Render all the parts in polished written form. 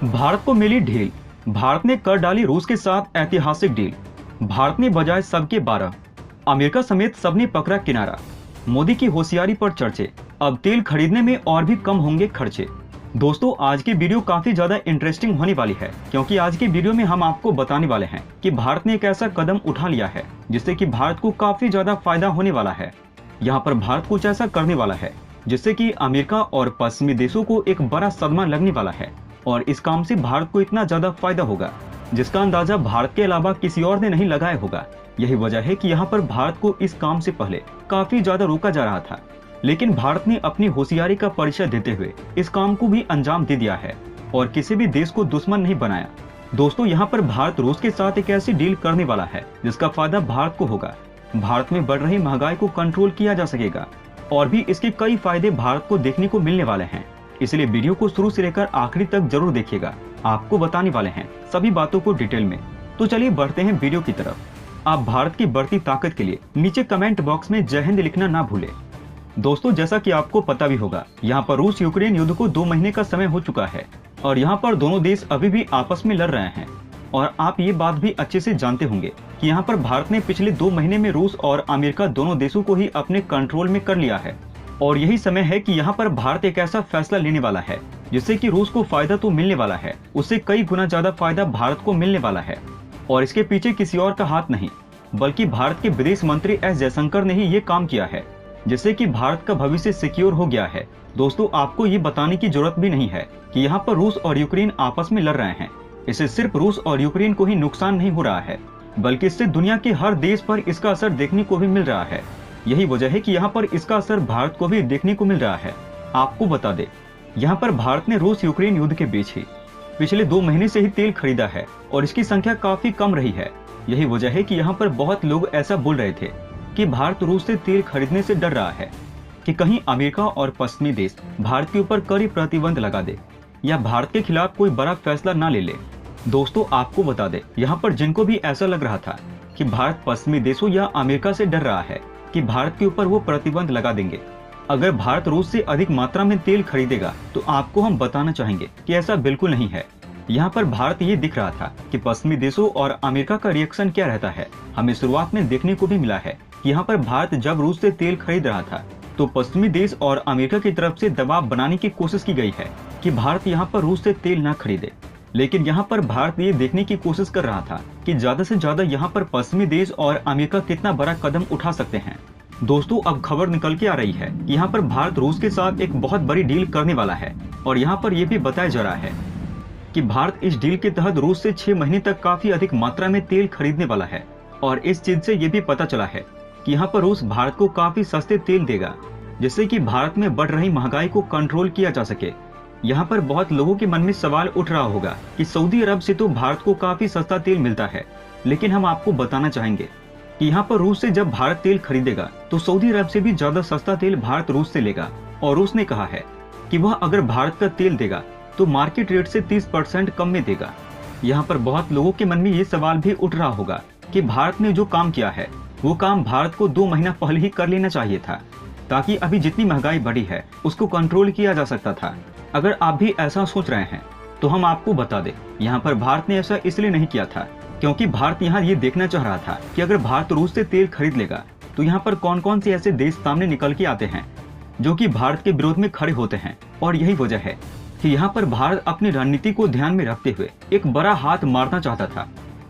भारत को मिली ढील। भारत ने कर डाली रूस के साथ ऐतिहासिक डील। भारत ने बजाए सबके 12। अमेरिका समेत सबने पकड़ा किनारा। मोदी की होशियारी पर चर्चे। अब तेल खरीदने में और भी कम होंगे खर्चे। दोस्तों, आज की वीडियो काफी ज्यादा इंटरेस्टिंग होने वाली है, क्योंकि आज की वीडियो में हम आपको बताने वाले हैं कि भारत ने एक ऐसा कदम उठा लिया है जिससे कि भारत को काफी ज्यादा फायदा होने वाला है। यहाँ पर भारत कुछ ऐसा करने वाला है जिससे कि अमेरिका और पश्चिमी देशों को एक बड़ा सदमा लगने वाला है, और इस काम से भारत को इतना ज्यादा फायदा होगा जिसका अंदाजा भारत के अलावा किसी और ने नहीं लगाया होगा। यही वजह है कि यहाँ पर भारत को इस काम से पहले काफी ज्यादा रोका जा रहा था, लेकिन भारत ने अपनी होशियारी का परिचय देते हुए इस काम को भी अंजाम दे दिया है और किसी भी देश को दुश्मन नहीं बनाया। दोस्तों, यहाँ पर भारत रूस के साथ एक ऐसी डील करने वाला है जिसका फायदा भारत को होगा। भारत में बढ़ रही महंगाई को कंट्रोल किया जा सकेगा और भी इसके कई फायदे भारत को देखने को मिलने वाले हैं। इसलिए वीडियो को शुरू से लेकर आखिरी तक जरूर देखिएगा। आपको बताने वाले हैं सभी बातों को डिटेल में। तो चलिए बढ़ते हैं वीडियो की तरफ। आप भारत की बढ़ती ताकत के लिए नीचे कमेंट बॉक्स में जय हिंद लिखना ना भूलें। दोस्तों, जैसा कि आपको पता भी होगा, यहाँ पर रूस यूक्रेन युद्ध को 2 महीने का समय हो चुका है और यहाँ पर दोनों देश अभी भी आपस में लड़ रहे हैं। और आप ये बात भी अच्छे से जानते होंगे कि यहाँ पर भारत ने पिछले 2 महीने में रूस और अमेरिका दोनों देशों को ही अपने कंट्रोल में कर लिया है। और यही समय है कि यहाँ पर भारत एक ऐसा फैसला लेने वाला है जिससे कि रूस को फायदा तो मिलने वाला है, उससे कई गुना ज्यादा फायदा भारत को मिलने वाला है। और इसके पीछे किसी और का हाथ नहीं, बल्कि भारत के विदेश मंत्री एस जयशंकर ने ही ये काम किया है, जिससे कि भारत का भविष्य सिक्योर हो गया है। दोस्तों, आपको ये बताने की जरूरत भी नहीं है कि यहाँ पर रूस और यूक्रेन आपस में लड़ रहे हैं। इससे सिर्फ रूस और यूक्रेन को ही नुकसान नहीं हो रहा है, बल्कि इससे दुनिया के हर देश पर इसका असर देखने को भी मिल रहा है। यही वजह है कि यहाँ पर इसका असर भारत को भी देखने को मिल रहा है। आपको बता दें, यहाँ पर भारत ने रूस यूक्रेन युद्ध के बीच ही पिछले 2 महीने से ही तेल खरीदा है और इसकी संख्या काफी कम रही है। यही वजह है कि यहाँ पर बहुत लोग ऐसा बोल रहे थे कि भारत रूस से तेल खरीदने से डर रहा है कि कहीं अमेरिका और पश्चिमी देश भारत के ऊपर कड़ी प्रतिबंध लगा दे या भारत के खिलाफ कोई बड़ा फैसला ना ले ले। दोस्तों, आपको बता दें, यहाँ पर जिनको भी ऐसा लग रहा था कि भारत पश्चिमी देशों या अमेरिका से डर रहा है कि भारत के ऊपर वो प्रतिबंध लगा देंगे अगर भारत रूस से अधिक मात्रा में तेल खरीदेगा, तो आपको हम बताना चाहेंगे कि ऐसा बिल्कुल नहीं है। यहाँ पर भारत ये दिख रहा था कि पश्चिमी देशों और अमेरिका का रिएक्शन क्या रहता है। हमें शुरुआत में देखने को भी मिला है कि यहाँ पर भारत जब रूस से तेल खरीद रहा था तो पश्चिमी देश और अमेरिका की तरफ से दबाव बनाने की कोशिश की गई है कि भारत यहाँ पर रूस से तेल न खरीदे। लेकिन यहाँ पर भारत ये देखने की कोशिश कर रहा था कि ज्यादा से ज्यादा यहाँ पर पश्चिमी देश और अमेरिका कितना बड़ा कदम उठा सकते हैं। दोस्तों, अब खबर निकल के आ रही है कि यहाँ पर भारत रूस के साथ एक बहुत बड़ी डील करने वाला है और यहाँ पर यह भी बताया जा रहा है कि भारत इस डील के तहत रूस से 6 महीने तक काफी अधिक मात्रा में तेल खरीदने वाला है। और इस चीज से ये भी पता चला है कि यहाँ पर रूस भारत को काफी सस्ते तेल देगा, जिससे कि भारत में बढ़ रही महंगाई को कंट्रोल किया जा सके। यहाँ पर बहुत लोगों के मन में सवाल उठ रहा होगा कि सऊदी अरब से तो भारत को काफी सस्ता तेल मिलता है, लेकिन हम आपको बताना चाहेंगे कि यहाँ पर रूस से जब भारत तेल खरीदेगा तो सऊदी अरब से भी ज्यादा सस्ता तेल भारत रूस से लेगा। और रूस ने कहा है कि वह अगर भारत का तेल देगा तो मार्केट रेट से 30% कम में देगा। यहाँ पर बहुत लोगों के मन में ये सवाल भी उठ रहा होगा कि भारत ने जो काम किया है वो काम भारत को 2 महीना पहले ही कर लेना चाहिए था, ताकि अभी जितनी महंगाई बढ़ी है उसको कंट्रोल किया जा सकता था। अगर आप भी ऐसा सोच रहे हैं तो हम आपको बता दें, यहाँ पर भारत ने ऐसा इसलिए नहीं किया था क्योंकि भारत यहाँ ये देखना चाह रहा था कि अगर भारत रूस से तेल खरीद लेगा तो यहाँ पर कौन कौन से ऐसे देश सामने निकल के आते हैं जो कि भारत के विरोध में खड़े होते हैं। और यही वजह है कि यहाँ पर भारत अपनी रणनीति को ध्यान में रखते हुए एक बड़ा हाथ मारना चाहता था।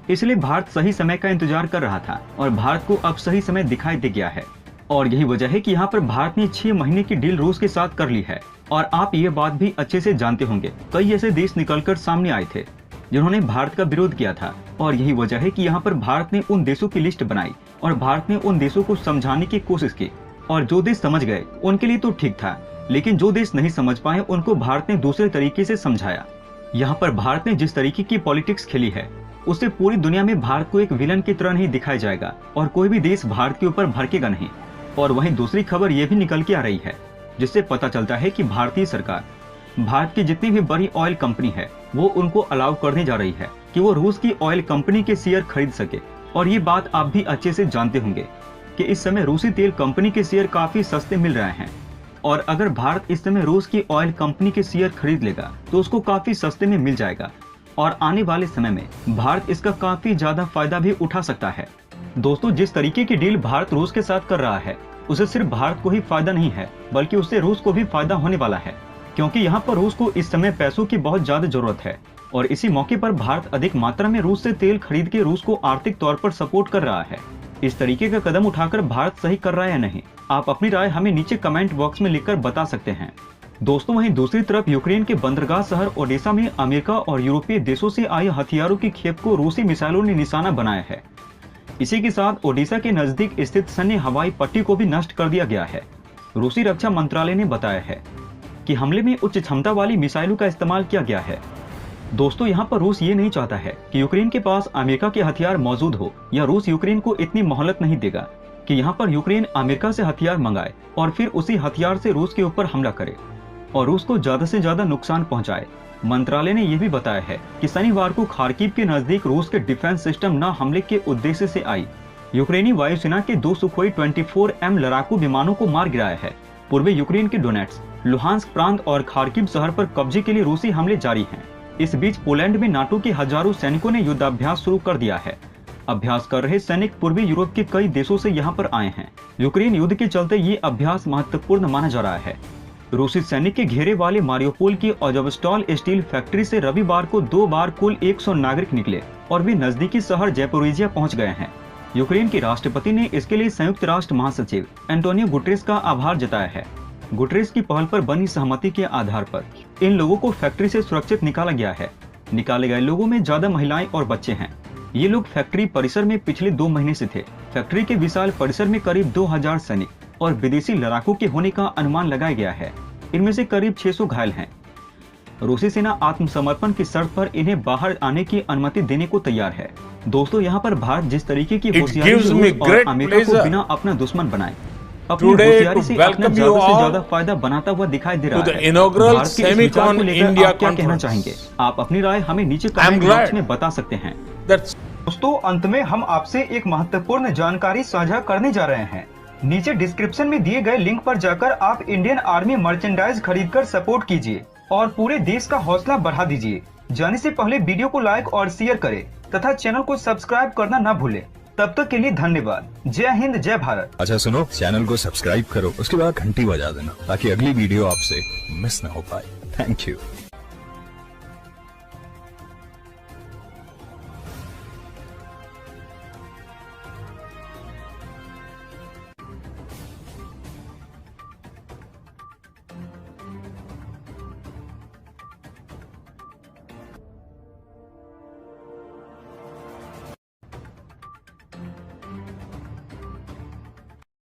इसलिए भारत सही समय का इंतजार कर रहा था और भारत को अब सही समय दिखाई दे गया है। और यही वजह है कि यहाँ पर भारत ने 6 महीने की डील रूस के साथ कर ली है। और आप ये बात भी अच्छे से जानते होंगे, कई ऐसे देश निकलकर सामने आए थे जिन्होंने भारत का विरोध किया था। और यही वजह है कि यहाँ पर भारत ने उन देशों की लिस्ट बनाई और भारत ने उन देशों को समझाने की कोशिश की। और जो देश समझ गए उनके लिए तो ठीक था, लेकिन जो देश नहीं समझ पाए उनको भारत ने दूसरे तरीके से समझाया। यहाँ पर भारत ने जिस तरीके की पॉलिटिक्स खेली है उससे पूरी दुनिया में भारत को एक विलन की तरह नहीं दिखाया जाएगा और कोई भी देश भारत के ऊपर भड़केगा नहीं। और वहीं दूसरी खबर ये भी निकल के आ रही है जिससे पता चलता है कि भारतीय सरकार भारत की जितनी भी बड़ी ऑयल कंपनी है वो उनको अलाउ करने जा रही है कि वो रूस की ऑयल कंपनी के शेयर खरीद सके। और ये बात आप भी अच्छे से जानते होंगे कि इस समय रूसी तेल कंपनी के शेयर काफी सस्ते मिल रहे हैं। और अगर भारत इस समय रूस की ऑयल कंपनी के शेयर खरीद लेगा तो उसको काफी सस्ते में मिल जाएगा और आने वाले समय में भारत इसका काफी ज्यादा फायदा भी उठा सकता है। दोस्तों, जिस तरीके की डील भारत रूस के साथ कर रहा है उसे सिर्फ भारत को ही फायदा नहीं है बल्कि उससे रूस को भी फायदा होने वाला है, क्योंकि यहाँ पर रूस को इस समय पैसों की बहुत ज्यादा जरूरत है और इसी मौके पर भारत अधिक मात्रा में रूस से तेल खरीद के रूस को आर्थिक तौर पर सपोर्ट कर रहा है। इस तरीके का कदम उठाकर भारत सही कर रहा है या नहीं, आप अपनी राय हमें नीचे कमेंट बॉक्स में लिखकर बता सकते हैं। दोस्तों, वहीं दूसरी तरफ यूक्रेन के बंदरगाह शहर ओडेसा में अमेरिका और यूरोपीय देशों से आए हथियारों की खेप को रूसी मिसाइलों ने निशाना बनाया है। इसी के साथ ओडेसा के नजदीक स्थित सैन्य हवाई पट्टी को भी नष्ट कर दिया गया है। रूसी रक्षा मंत्रालय ने बताया है कि हमले में उच्च क्षमता वाली मिसाइलों का इस्तेमाल किया गया है। दोस्तों, यहाँ पर रूस ये नहीं चाहता है कि यूक्रेन के पास अमेरिका के हथियार मौजूद हो, या रूस यूक्रेन को इतनी मोहलत नहीं देगा कि यहाँ पर यूक्रेन अमेरिका से हथियार मंगाए और फिर उसी हथियार से रूस के ऊपर हमला करे और रूस को ज्यादा से ज्यादा नुकसान पहुंचाए। मंत्रालय ने यह भी बताया है कि शनिवार को खार्किव के नजदीक रूस के डिफेंस सिस्टम न हमले के उद्देश्य से आई यूक्रेनी वायुसेना के 2 सुखोई 24M लड़ाकू विमानों को मार गिराया है। पूर्वी यूक्रेन के डोनेट्स्क, लुहांस्क प्रांत और खार्किव शहर पर कब्जे के लिए रूसी हमले जारी हैं। इस बीच पोलैंड में नाटो के हजारों सैनिकों ने युद्धाभ्यास शुरू कर दिया है। अभ्यास कर रहे सैनिक पूर्वी यूरोप के कई देशों से यहाँ पर आए हैं। यूक्रेन युद्ध के चलते ये अभ्यास महत्वपूर्ण माना जा रहा है। रूसी सैनिक के घेरे वाले मारियोपोल की अजोवस्टॉल स्टील फैक्ट्री से रविवार को 2 बार कुल 100 नागरिक निकले और वे नजदीकी शहर जैपोरिजिया पहुंच गए हैं। यूक्रेन के राष्ट्रपति ने इसके लिए संयुक्त राष्ट्र महासचिव एंटोनियो गुटेरेस का आभार जताया है। गुटेरेस की पहल पर बनी सहमति के आधार पर इन लोगों को फैक्ट्री से सुरक्षित निकाला गया है। निकाले गए लोगों में ज्यादा महिलाएं और बच्चे हैं। ये लोग फैक्ट्री परिसर में पिछले 2 महीने से थे। फैक्ट्री के विशाल परिसर में करीब 2000 सैनिक और विदेशी लड़ाकों के होने का अनुमान लगाया गया है। इनमें से करीब 600 घायल हैं। रूसी सेना आत्मसमर्पण की शर्त पर इन्हें बाहर आने की अनुमति देने को तैयार है। दोस्तों, यहाँ पर भारत जिस तरीके की होशियारी और अमेरिका को बिना अपना दुश्मन बनाए अपनी होशियारी से अपना ज्यादा से ज्यादा फायदा बनाता हुआ दिखाई दे रहा है। भारत के इस विचार को लेकर आप क्या कहना चाहेंगे? आप अपनी राय हमें नीचे कमेंट बॉक्स में बता सकते हैं। दोस्तों, अंत में हम आपसे एक महत्वपूर्ण जानकारी साझा करने जा रहे हैं। नीचे डिस्क्रिप्शन में दिए गए लिंक पर जाकर आप इंडियन आर्मी मर्चेंडाइज खरीदकर सपोर्ट कीजिए और पूरे देश का हौसला बढ़ा दीजिए। जाने से पहले वीडियो को लाइक और शेयर करें तथा चैनल को सब्सक्राइब करना न भूलें। तब तक के लिए धन्यवाद। जय हिंद, जय भारत। अच्छा सुनो, चैनल को सब्सक्राइब करो, उसके बाद घंटी बजा देना ताकि अगली वीडियो आपसे मिस ना हो पाए। Thank you.